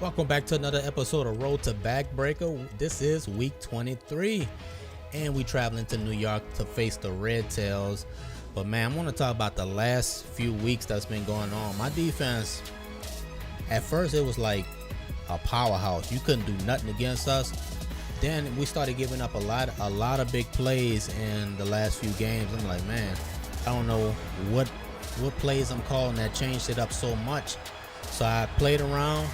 Welcome back to another episode of Road to Backbreaker. This is week 23, and we traveling to New York to face the Red Tails. But man, I want to talk about the last few weeks that's been going on. My defense, at first it was like a powerhouse. You couldn't do nothing against us. Then we started giving up a lot of big plays in the last few games. I'm like, man, I don't know what plays I'm calling that changed it up so much. So I played around,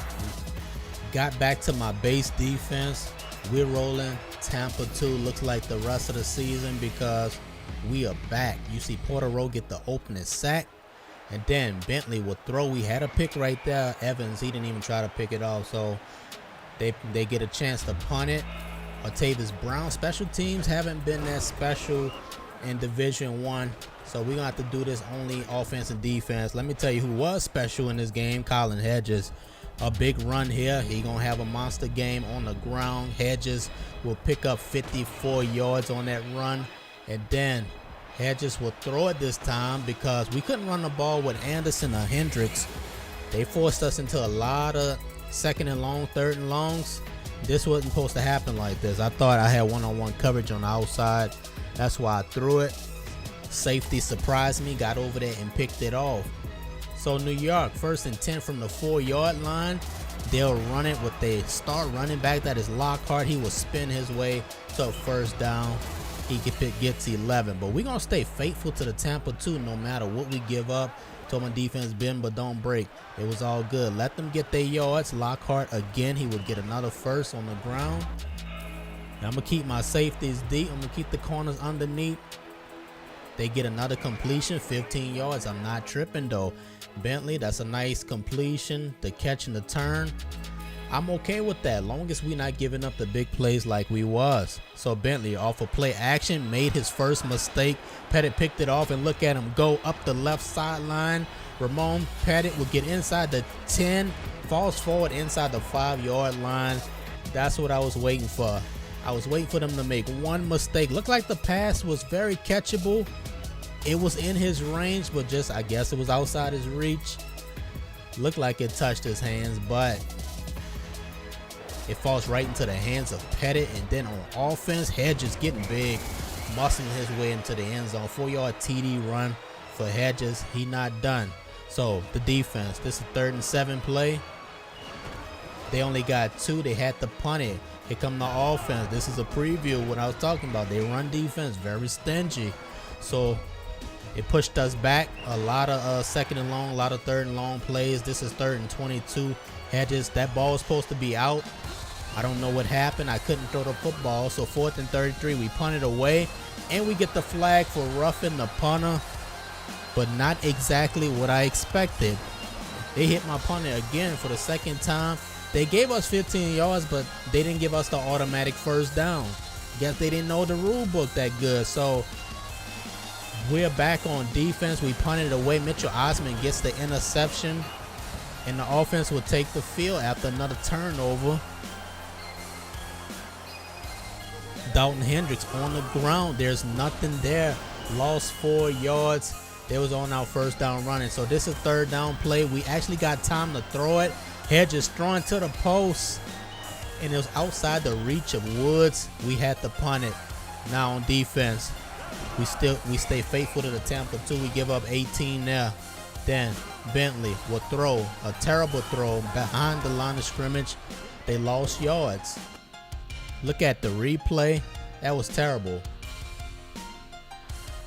got back to my base defense. We're rolling. Tampa 2 looks like the rest of the season because we are back. You see Porter get the opening sack, and then Bentley will throw. We had a pick right there. Evans, he didn't even try to pick it off, so they get a chance to punt it. Tavis Brown, special teams haven't been that special in Division 1, so we're gonna have to do this only offense and defense. Let me tell you who was special in this game. Colin Hedges, a big run here. He gonna have a monster game on the ground. Hedges will pick up 54 yards on that run, and then Hedges will throw it this time because we couldn't run the ball with Anderson or Hendricks. They forced us into a lot of second and long, third and longs. This wasn't supposed to happen like this. I thought I had one-on-one coverage on the outside. That's why I threw it. Safety surprised me, got over there and picked it off. So New York, 1st and 10 from the 4-yard line. They'll run it with their star running back. That is Lockhart. He will spin his way to a first down. He gets 11. But we're going to stay faithful to the Tampa 2 no matter what we give up. Told my defense, bend but don't break. It was all good. Let them get their yards. Lockhart, again, he would get another first on the ground. Now I'm going to keep my safeties deep. I'm going to keep the corners underneath. They get another completion, 15 yards. I'm not tripping, though. Bentley, that's a nice completion. The catch and the turn. I'm okay with that, long as we're not giving up the big plays like we was. So Bentley, off of play action, made his first mistake. Pettit picked it off, and look at him go up the left sideline. Ramon, Pettit will get inside the 10, falls forward inside the 5-yard line. That's what I was waiting for. I was waiting for them to make one mistake. Looked like the pass was very catchable. It was in his range, but just, I guess it was outside his reach. Looked like it touched his hands, but it falls right into the hands of Pettit. And then on offense, Hedges getting big, muscling his way into the end zone. 4-yard TD run for Hedges. He not done. So the defense, this is 3rd and 7 play. They only got 2. They had to punt it. Here come the offense. This is a preview of what I was talking about. They run defense very stingy. So it pushed us back. A lot of second and long, a lot of third and long plays. This is 3rd and 22. Hedges, that ball was supposed to be out. I don't know what happened. I couldn't throw the football. So 4th and 33, we punted away. And we get the flag for roughing the punter. But not exactly what I expected. They hit my punter again for the second time. They gave us 15 yards, but they didn't give us the automatic first down. Guess they didn't know the rule book that good. So we're back on defense. We punted away. Mitchell Osman gets the interception, and the offense will take the field after another turnover. Dalton Hendricks on the ground. There's nothing there. Lost 4 yards. They was on our first down running. So this is 3rd down play. We actually got time to throw it. Hedges throwing to the post, and it was outside the reach of Woods. We had to punt it. Now on defense, we stay faithful to the Tampa 2. We give up 18 there. Then Bentley will throw a terrible throw behind the line of scrimmage. They lost yards. Look at the replay. That was terrible.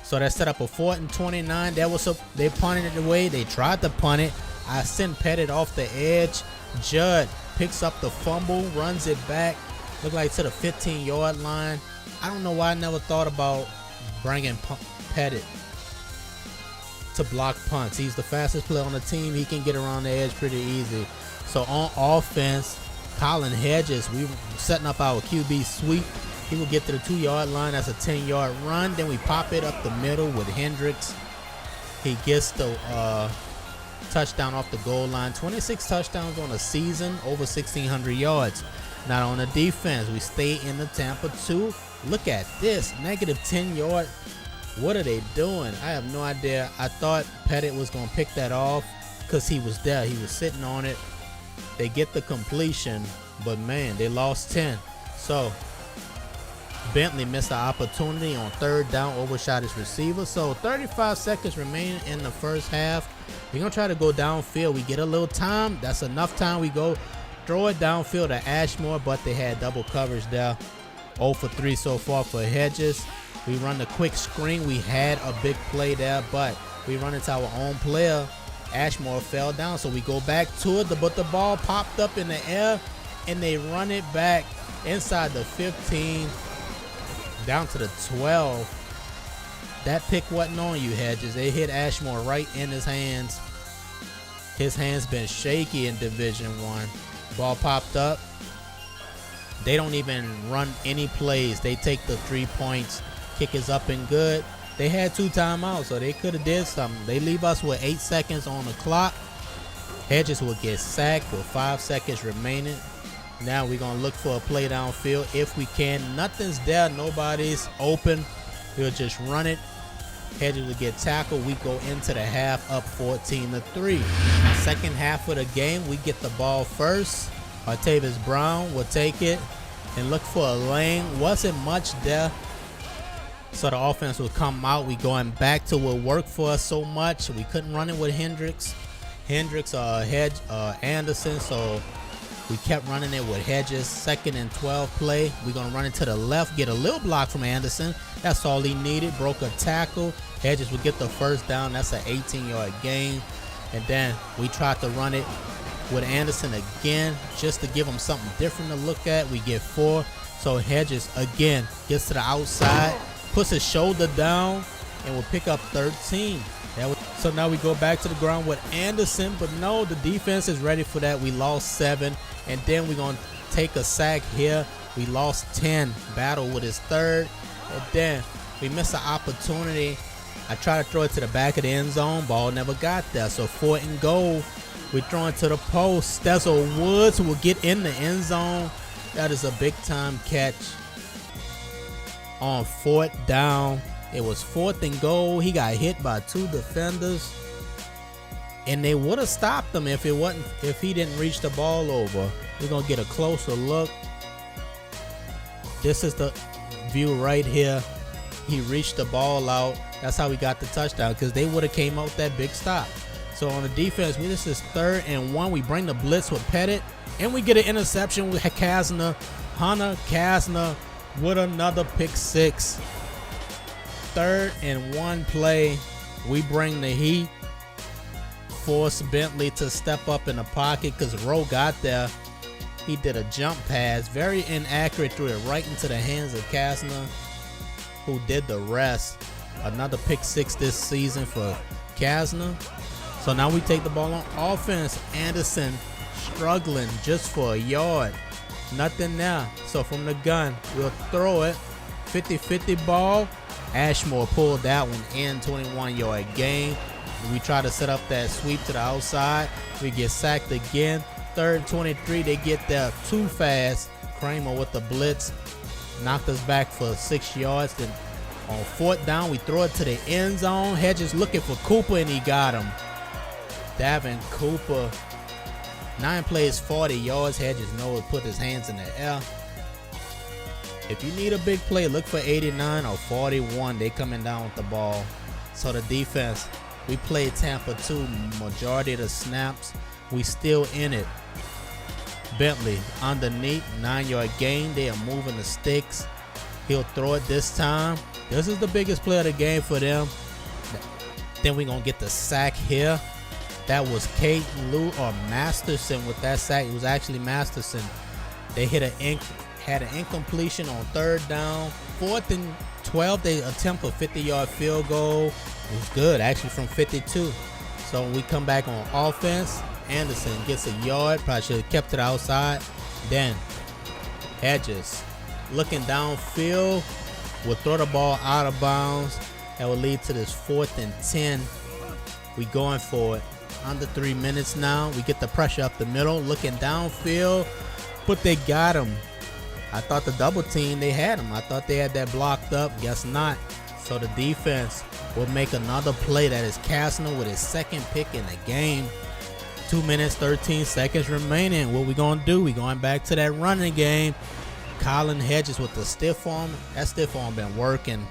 So that set up a 4th and 29. They punted it away. They tried to punt it. I sent Pettit off the edge. Judd picks up the fumble, runs it back. Look like to the 15-yard line. I don't know why I never thought about bringing Pettit to block punts. He's the fastest player on the team. He can get around the edge pretty easy. So on offense, Colin Hedges, we were setting up our QB sweep. He will get to the 2-yard line. That's a 10-yard run. Then we pop it up the middle with Hendricks. He gets the touchdown off the goal line. 26 touchdowns on a season, over 1,600 yards. Now on the defense, we stay in the Tampa 2. Look at this, negative 10 yard. What are they doing? I have no idea. I thought Pettit was going to pick that off because he was there. He was sitting on it. They get the completion, but man, they lost 10. So Bentley missed the opportunity on 3rd down, overshot his receiver. So 35 seconds remaining in the first half. We're going to try to go downfield. We get a little time. That's enough time. We go throw it downfield to Ashmore, but they had double coverage there. 0 for 3 so far for Hedges. We run the quick screen. We had a big play there, but we run into our own player. Ashmore fell down, so we go back to it, but the ball popped up in the air, and they run it back inside the 15, down to the 12. That pick wasn't on you, Hedges. They hit Ashmore right in his hands. His hands been shaky in Division 1. Ball popped up. They don't even run any plays. They take the 3 points. Kick is up and good. They had 2 timeouts, so they could have did something. They leave us with 8 seconds on the clock. Hedges will get sacked with 5 seconds remaining. Now we're going to look for a play downfield if we can. Nothing's there. Nobody's open. We'll just run it. Hedges will get tackled. We go into the half up 14-3. Second half of the game, we get the ball first. Artavis Brown will take it and look for a lane. Wasn't much there, so the offense will come out. We going back to what worked for us so much. We couldn't run it with Hendricks, Anderson, so we kept running it with Hedges. 2nd and 12 play. We're going to run it to the left, get a little block from Anderson. That's all he needed. Broke a tackle. Hedges would get the first down. That's an 18-yard gain. And then we tried to run it with Anderson again just to give him something different to look at. We get 4. So Hedges again gets to the outside, puts his shoulder down, and will pick up 13. So now we go back to the ground with Anderson, but no, the defense is ready for that. We lost 7, and then we're going to take a sack here. We lost 10. Battle with his 3rd, and then we missed an opportunity. I tried to throw it to the back of the end zone. Ball never got there. So 4th and goal. We throw it to the post. Stezo Woods will get in the end zone. That is a big-time catch on 4th down. It was 4th and goal. He got hit by 2 defenders, and they would have stopped him if he didn't reach the ball over. We're gonna get a closer look. This is the view right here. He reached the ball out. That's how we got the touchdown, because they would have came out that big stop. So on the defense, this is 3rd and 1. We bring the blitz with Pettit, and we get an interception with Kasner. Hunter Kasner with another pick 6. 3rd and 1 play. We bring the heat. Force Bentley to step up in the pocket because Rowe got there. He did a jump pass. Very inaccurate. Threw it right into the hands of Kasner, who did the rest. Another pick 6 this season for Kasner. So now we take the ball on offense. Anderson struggling just for a yard. Nothing there. So from the gun, we'll throw it. 50-50 ball. Ashmore pulled that one in. 21-yard gain. We try to set up that sweep to the outside. We get sacked again. 3rd 23. They get there too fast. Kramer with the blitz knocked us back for 6 yards. Then on 4th down, we throw it to the end zone. Hedges looking for Cooper, and he got him. Davin Cooper. 9 plays, 40 yards. Hedges knows put his hands in the air. If you need a big play, look for 89 or 41. They coming down with the ball. So the defense, we played Tampa 2 majority of the snaps. We still in it. Bentley underneath, 9-yard gain. They are moving the sticks. He'll throw it this time. This is the biggest play of the game for them. Then we're going to get the sack here. That was Kate Lou or Masterson with that sack. It was actually Masterson. They had an incompletion on 3rd down. 4th and 12, they attempt a 50-yard field goal. It was good, actually, from 52. So when we come back on offense, Anderson gets a yard. Probably should have kept it outside. Then Hedges looking downfield will throw the ball out of bounds. That will lead to this 4th and 10. We going for it. Under 3 minutes now. We get the pressure up the middle. Looking downfield. But they got him. I thought the double team, they had him. I thought they had that blocked up. Guess not. So the defense will make another play. That is Kasner with his 2nd pick in the game. 2 minutes, 13 seconds remaining. What we gonna do? We going back to that running game. Colin Hedges with the stiff arm. That stiff arm been working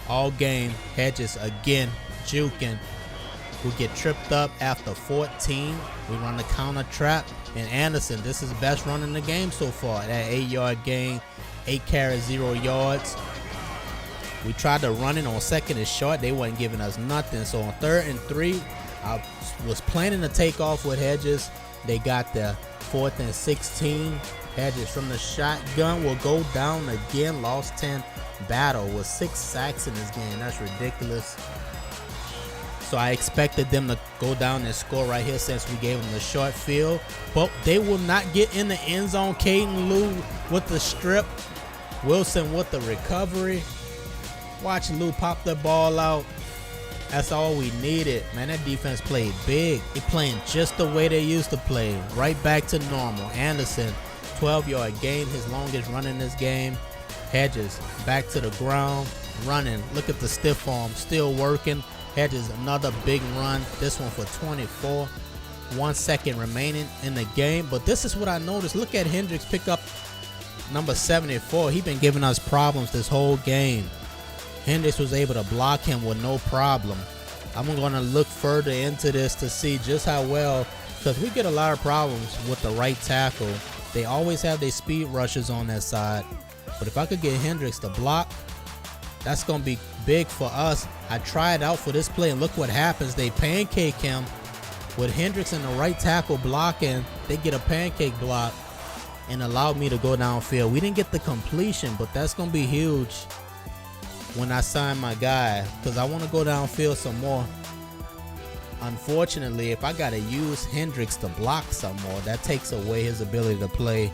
all game. Hedges again juking. We get tripped up after 14. We run the counter trap. And Anderson, this is the best run in the game so far. That 8-yard gain, 8 carries, 0 yards. We tried to run it on second and short. They wasn't giving us nothing. So on 3rd and 3, I was planning to take off with Hedges. They got the 4th and 16. Hedges from the shotgun will go down again. Lost 10 battle with 6 sacks in this game. That's ridiculous. So I expected them to go down and score right here since we gave them the short field. But they will not get in the end zone. Caden Lou with the strip. Wilson with the recovery. Watch Lou pop the ball out. That's all we needed. Man, that defense played big. They playing just the way they used to play. Right back to normal. Anderson, 12-yard gain, his longest run in this game. Hedges back to the ground, running. Look at the stiff arm, still working. Hedges, another big run. This one for 24. 1 second remaining in the game. But this is what I noticed. Look at Hendricks pick up number 74. He's been giving us problems this whole game. Hendricks was able to block him with no problem. I'm going to look further into this to see just how well, because we get a lot of problems with the right tackle. They always have their speed rushes on that side. But if I could get Hendricks to block, that's going to be big for us. I tried out for this play, and look what happens. They pancake him. With Hendricks and the right tackle blocking, they get a pancake block and allowed me to go downfield. We didn't get the completion, but that's going to be huge when I sign my guy, because I want to go downfield some more. Unfortunately, if I got to use Hendricks to block some more, that takes away his ability to play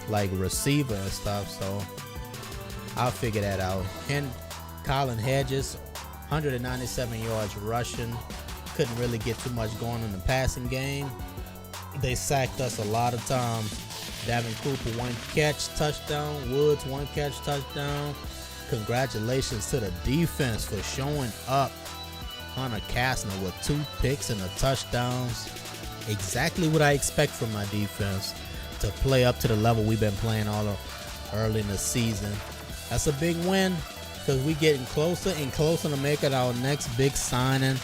like receiver and stuff. So I'll figure that out. Colin Hedges, 197 yards rushing. Couldn't really get too much going in the passing game. They sacked us a lot of times. Davin Cooper, 1 catch, touchdown. Woods, 1 catch, touchdown. Congratulations to the defense for showing up. Hunter Kastner with 2 picks and a touchdowns. Exactly what I expect from my defense, to play up to the level we've been playing all early in the season. That's a big win, because we getting closer and closer to making our next big signing.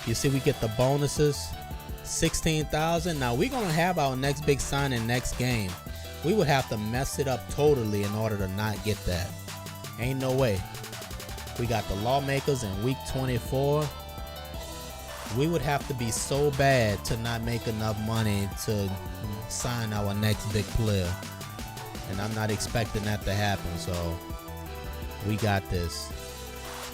You see, we get the bonuses, 16,000. Now we're gonna have our next big signing next game. We would have to mess it up totally in order to not get that. Ain't no way. We got the Lawmakers in week 24. We would have to be so bad to not make enough money to sign our next big player. And I'm not expecting that to happen, so we got this.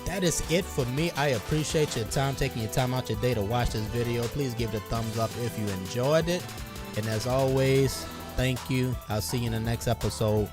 That is it for me. I appreciate your time, taking your time out your day to watch this video. Please give it a thumbs up if you enjoyed it. And as always, thank you. I'll see you in the next episode.